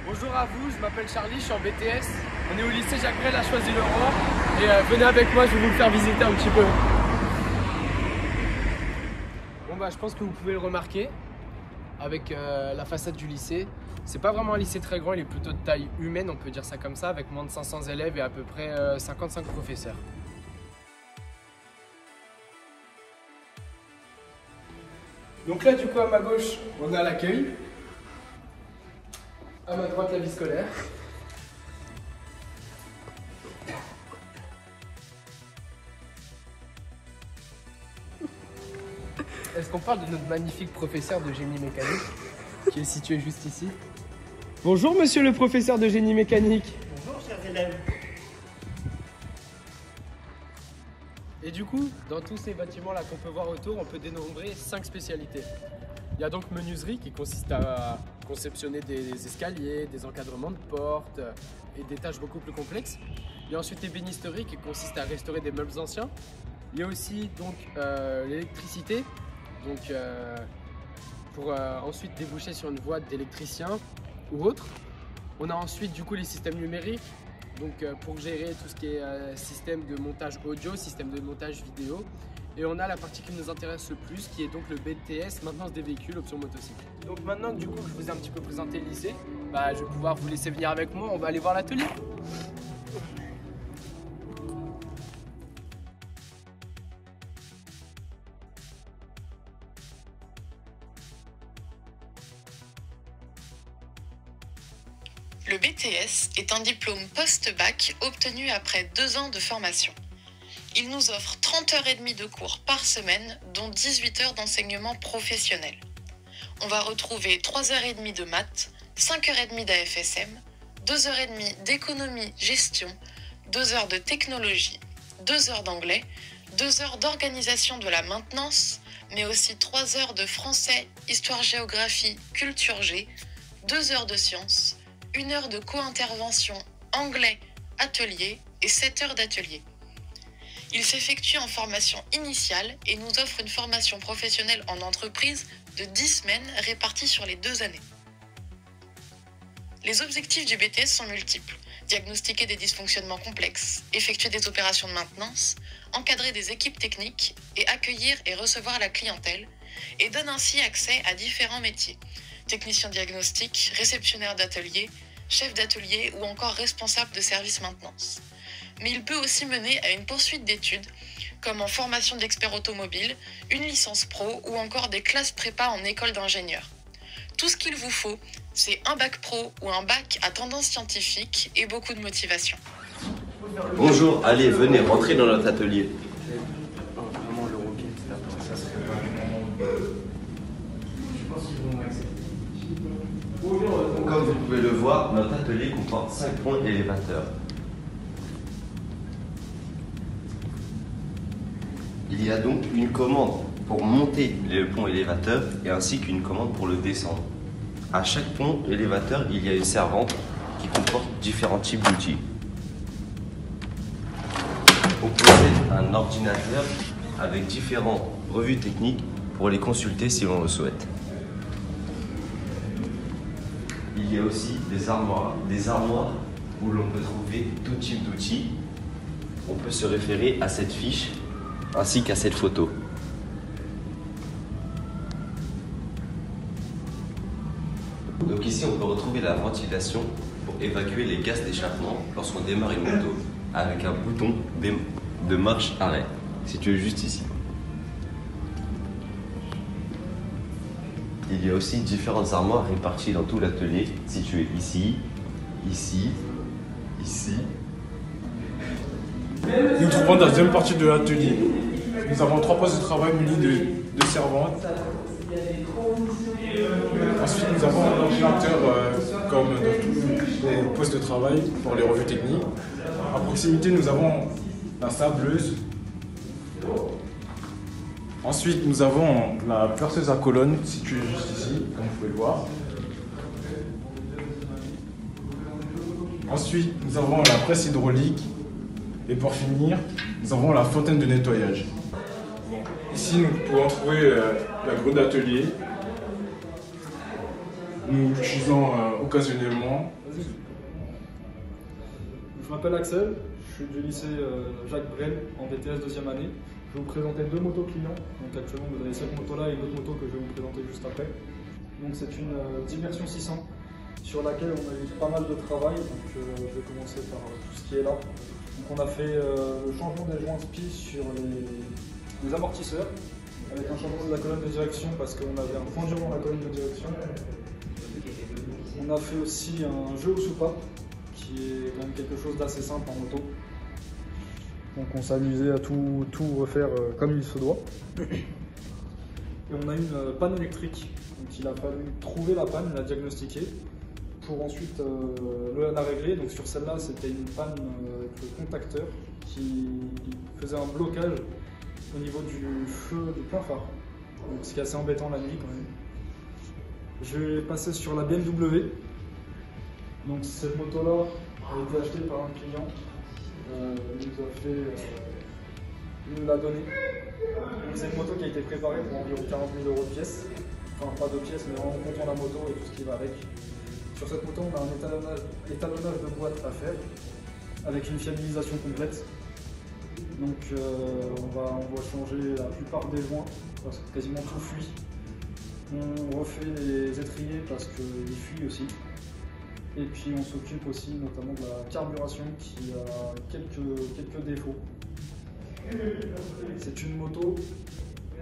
Bonjour à vous, je m'appelle Charlie, je suis en BTS. On est au lycée Jacques Brel à Choisy-le-Roi. Et venez avec moi, je vais vous le faire visiter un petit peu. Bon bah je pense que vous pouvez le remarquer avec la façade du lycée. C'est pas vraiment un lycée très grand, il est plutôt de taille humaine, on peut dire ça comme ça, avec moins de 500 élèves et à peu près 55 professeurs. Donc là du coup à ma gauche, on a l'accueil. À ma droite, la vie scolaire. Est-ce qu'on parle de notre magnifique professeur de génie mécanique qui est situé juste ici? Bonjour monsieur le professeur de génie mécanique. Bonjour chers élèves. Et du coup, dans tous ces bâtiments là qu'on peut voir autour, on peut dénombrer 5 spécialités. Il y a donc menuiserie qui consiste à conceptionner des escaliers, des encadrements de portes et des tâches beaucoup plus complexes. Il y a ensuite ébénisterie qui consiste à restaurer des meubles anciens. Il y a aussi donc l'électricité, donc pour ensuite déboucher sur une voie d'électricien ou autre. On a ensuite du coup les systèmes numériques, donc pour gérer tout ce qui est système de montage audio, système de montage vidéo. Et on a la partie qui nous intéresse le plus, qui est donc le BTS, maintenance des véhicules, option motocycle. Donc maintenant que du coup je vous ai un petit peu présenté le lycée, je vais pouvoir vous laisser venir avec moi, on va aller voir l'atelier. Le BTS est un diplôme post-bac obtenu après 2 ans de formation. Il nous offre 30h30 de cours par semaine, dont 18 heures d'enseignement professionnel. On va retrouver 3h30 de maths, 5h30 d'AFSM, 2h30 d'économie-gestion, 2 heures de technologie, 2 heures d'anglais, 2 heures d'organisation de la maintenance, mais aussi 3 heures de français, histoire-géographie, culture G, 2 heures de sciences, 1 heure de co-intervention anglais atelier et 7 heures d'atelier. Il s'effectue en formation initiale et nous offre une formation professionnelle en entreprise de 10 semaines réparties sur les 2 années. Les objectifs du BTS sont multiples. Diagnostiquer des dysfonctionnements complexes, effectuer des opérations de maintenance, encadrer des équipes techniques et accueillir et recevoir la clientèle, et donne ainsi accès à différents métiers. Technicien diagnostic, réceptionnaire d'atelier, chef d'atelier ou encore responsable de service maintenance. Mais il peut aussi mener à une poursuite d'études, comme en formation d'expert automobile, une licence pro ou encore des classes prépa en école d'ingénieur. Tout ce qu'il vous faut, c'est un bac pro ou un bac à tendance scientifique et beaucoup de motivation. Bonjour, allez, venez, rentrez dans notre atelier. Comme vous pouvez le voir, notre atelier comporte 5 ponts élévateurs. Il y a donc une commande pour monter le pont élévateur et ainsi qu'une commande pour le descendre. À chaque pont élévateur, il y a une servante qui comporte différents types d'outils. On possède un ordinateur avec différentes revues techniques pour les consulter si l'on le souhaite. Il y a aussi des armoires où l'on peut trouver tout type d'outils. On peut se référer à cette fiche ainsi qu'à cette photo. Donc ici on peut retrouver la ventilation pour évacuer les gaz d'échappement lorsqu'on démarre une moto avec un bouton de marche arrêt situé juste ici. Il y a aussi différentes armoires réparties dans tout l'atelier, situées ici, ici, ici. Nous nous trouvons dans la deuxième partie de l'atelier. Nous avons 3 postes de travail munis de servantes. Ensuite, nous avons un ordinateur comme dans tous les postes de travail pour les revues techniques. À proximité, nous avons la sableuse. Ensuite, nous avons la perceuse à colonne située juste ici, comme vous pouvez le voir. Ensuite, nous avons la presse hydraulique. Et pour finir, nous avons la fontaine de nettoyage. Ici, nous pouvons trouver la grue d'atelier. nous l'utilisons occasionnellement. Je m'appelle Axel, je suis du lycée Jacques Brel en BTS deuxième année. Je vais vous présenter deux motos clients. Donc actuellement vous avez cette moto là et une autre moto que je vais vous présenter juste après. Donc c'est une Diversion 600 sur laquelle on a eu pas mal de travail. Donc je vais commencer par tout ce qui est là. Donc on a fait le changement des joints SPI sur les amortisseurs avec un changement de la colonne de direction parce qu'on avait un point dur dans la colonne de direction. On a fait aussi un jeu aux soupapes qui est quand même quelque chose d'assez simple en moto. Donc on s'est amusé à tout refaire comme il se doit. Et on a une panne électrique. Donc il a fallu trouver la panne, la diagnostiquer, pour ensuite la régler. Donc sur celle-là, c'était une panne avec le contacteur qui faisait un blocage au niveau du feu du plein phare. Donc ce qui est assez embêtant la nuit quand même. Je vais passer sur la BMW. Donc cette moto-là a été achetée par un client. Il nous l'a donné. C'est une moto qui a été préparée pour environ 40 000 € de pièces. Enfin, pas de pièces, mais vraiment comptant la moto et tout ce qui va avec. Sur cette moto, on a un étalonnage de boîte à faire avec une fiabilisation complète. Donc, on va changer la plupart des joints parce que quasiment tout fuit. On refait les étriers parce qu'ils fuient aussi. Et puis on s'occupe aussi notamment de la carburation qui a quelques défauts. C'est une moto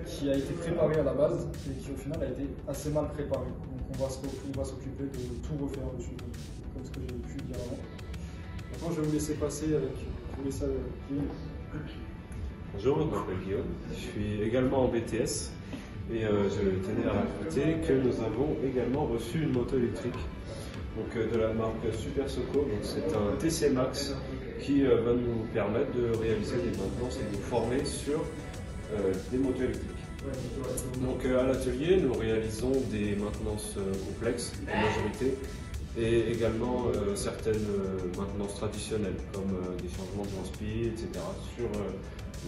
qui a été préparée à la base et qui au final a été assez mal préparée. Donc on va s'occuper de tout refaire dessus, comme ce que j'ai pu dire avant. Maintenant je vais vous laisser passer avec Guillaume. Bonjour, je m'appelle Guillaume, je suis également en BTS et je tenais à rajouter que nous avons également reçu une moto électrique. Donc de la marque Super Soco, c'est un TC Max qui va nous permettre de réaliser des maintenances et de nous former sur des motos électriques. Donc à l'atelier, nous réalisons des maintenances complexes en majorité et également certaines maintenances traditionnelles comme des changements de joint SPI, etc. sur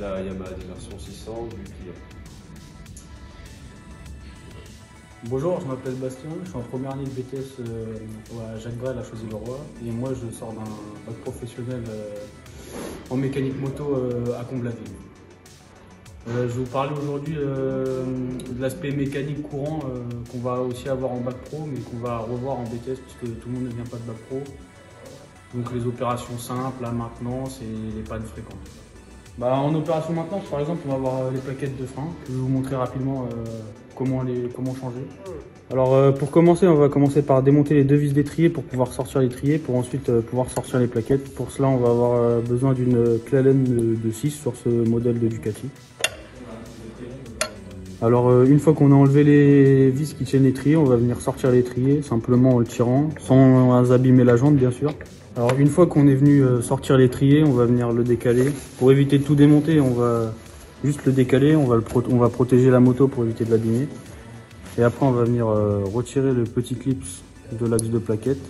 la Yamaha Diversion 600 du client. Bonjour, je m'appelle Bastien, je suis en première année de BTS à Jacques Brel à Choisy-le-Roi et moi je sors d'un bac professionnel en mécanique moto à Comblain-Ville. Je vais vous parler aujourd'hui de l'aspect mécanique courant qu'on va aussi avoir en bac pro mais qu'on va revoir en BTS puisque tout le monde ne vient pas de bac pro. Donc les opérations simples, la maintenance et les pannes fréquentes. En opération maintenance, par exemple, on va avoir les plaquettes de frein. Je vais vous montrer rapidement comment changer. Alors pour commencer, on va commencer par démonter les deux vis d'étrier pour pouvoir sortir l'étrier, pour ensuite pouvoir sortir les plaquettes. Pour cela, on va avoir besoin d'une clé Allen de 6 sur ce modèle de Ducati. Alors une fois qu'on a enlevé les vis qui tiennent l'étrier, on va venir sortir l'étrier simplement en le tirant, sans abîmer la jante bien sûr. Alors une fois qu'on est venu sortir l'étrier, on va venir le décaler. Pour éviter de tout démonter, on va juste le décaler, on va protéger la moto pour éviter de l'abîmer. Et après on va venir retirer le petit clip de l'axe de plaquette.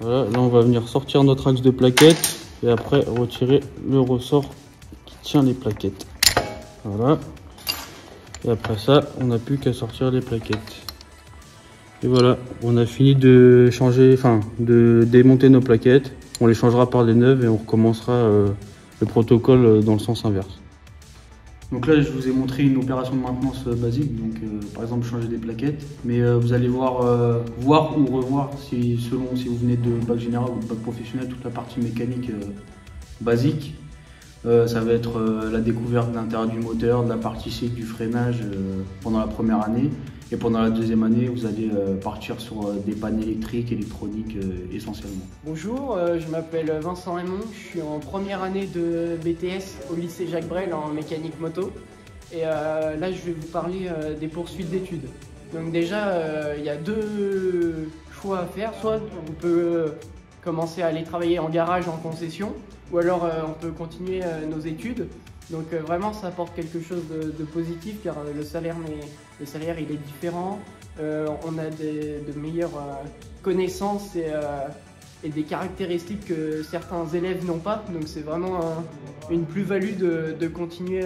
Voilà, là on va venir sortir notre axe de plaquette et après retirer le ressort qui tient les plaquettes. Voilà. Et après ça, on n'a plus qu'à sortir les plaquettes. Et voilà, on a fini de démonter nos plaquettes. On les changera par des neuves et on recommencera le protocole dans le sens inverse. Donc là, je vous ai montré une opération de maintenance basique, donc par exemple changer des plaquettes. Mais vous allez voir ou revoir selon si vous venez de bac général ou de bac professionnel, toute la partie mécanique basique. Ça va être la découverte de l'intérieur du moteur, de la partie cycle, du freinage pendant la première année. Et pendant la deuxième année, vous allez partir sur des pannes électriques, électroniques essentiellement. Bonjour, je m'appelle Vincent Raymond, je suis en première année de BTS au lycée Jacques Brel en mécanique moto. Et là, je vais vous parler des poursuites d'études. Donc déjà, il y a deux choix à faire. Soit on peut commencer à aller travailler en garage en concession, ou alors on peut continuer nos études. Donc vraiment ça apporte quelque chose de positif car le salaire il est différent, on a de meilleures connaissances et des caractéristiques que certains élèves n'ont pas, donc c'est vraiment une plus-value de continuer.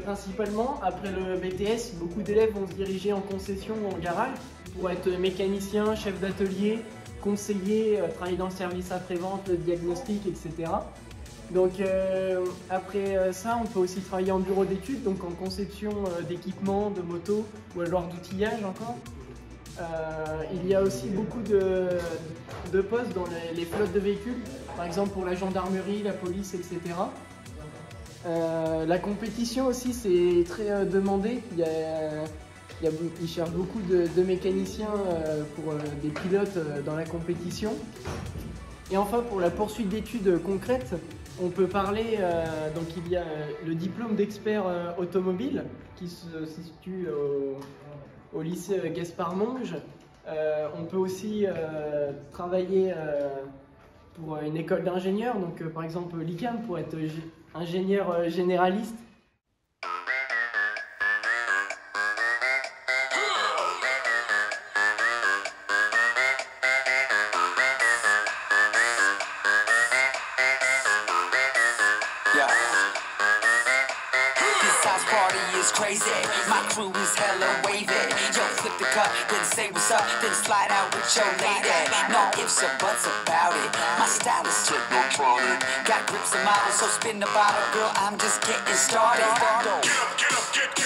Principalement après le BTS, beaucoup d'élèves vont se diriger en concession ou en garage pour être mécanicien, chef d'atelier, conseiller, travailler dans le service après-vente, le diagnostic, etc. Donc après ça, on peut aussi travailler en bureau d'études, donc en conception d'équipements, de motos ou alors d'outillage encore. Il y a aussi beaucoup de postes dans les flottes de véhicules, par exemple pour la gendarmerie, la police, etc. La compétition aussi, c'est très demandé. Ils cherchent beaucoup de mécaniciens pour des pilotes dans la compétition. Et enfin, pour la poursuite d'études concrètes, on peut parler, donc il y a le diplôme d'expert automobile qui se situe au lycée Gaspard Monge. On peut aussi travailler pour une école d'ingénieurs, donc par exemple l'ICAM pour être ingénieur généraliste. Crazy, my crew is hella wavy. Yo, flip the cup, then say what's up, then slide out with your lady. No ifs or buts about it. My style is shit, no trouble. Got grips and models, so spin the bottle, girl. I'm just getting started. Get up, get up, get